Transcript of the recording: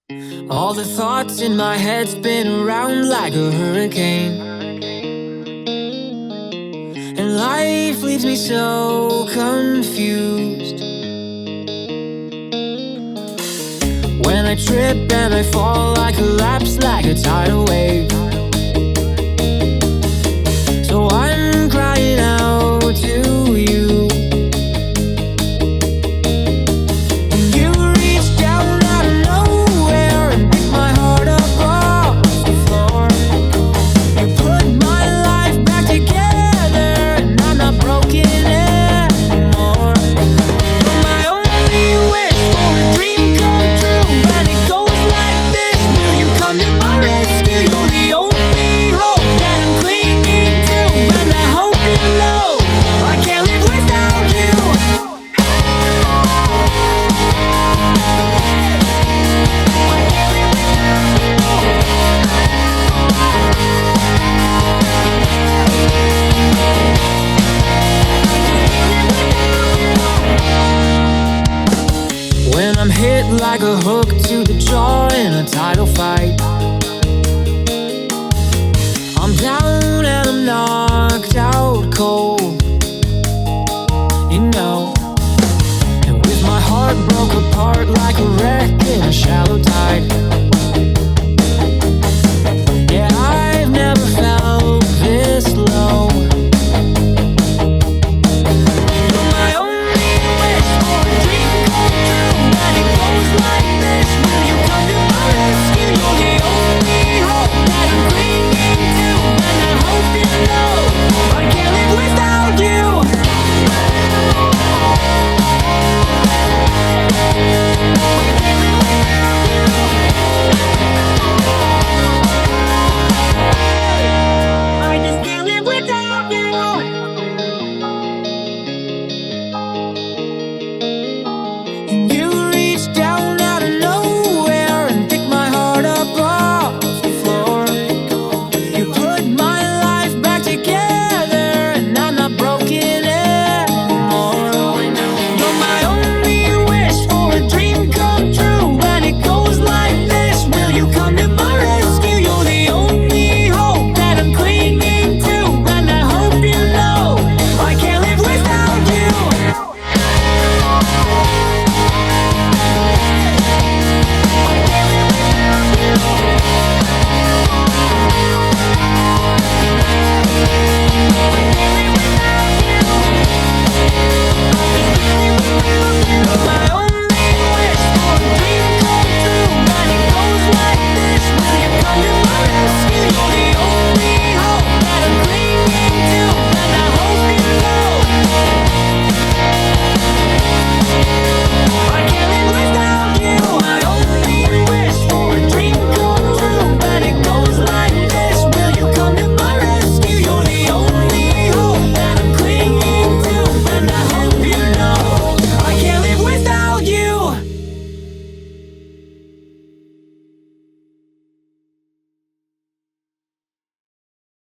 All the thoughts in my head spin around like a hurricane, and life leaves me so confused. When I trip and I fall, I collapse like a tidal wave. So I'm crying out to you. And you reached down out of nowhere and picked my heart up off the floor. You put my life back together, and I'm not broken anymore. You're my only wish for a dream come true, and it goes like this: will you come to my rescue? You're the only hope that I'm clinging to, and I hope you know I can't live without you. When I'm hit like a hook to the jaw in a title fight, I'm down and I'm knocked out cold, you know. And with my heart broke apart like a wreck in a shallow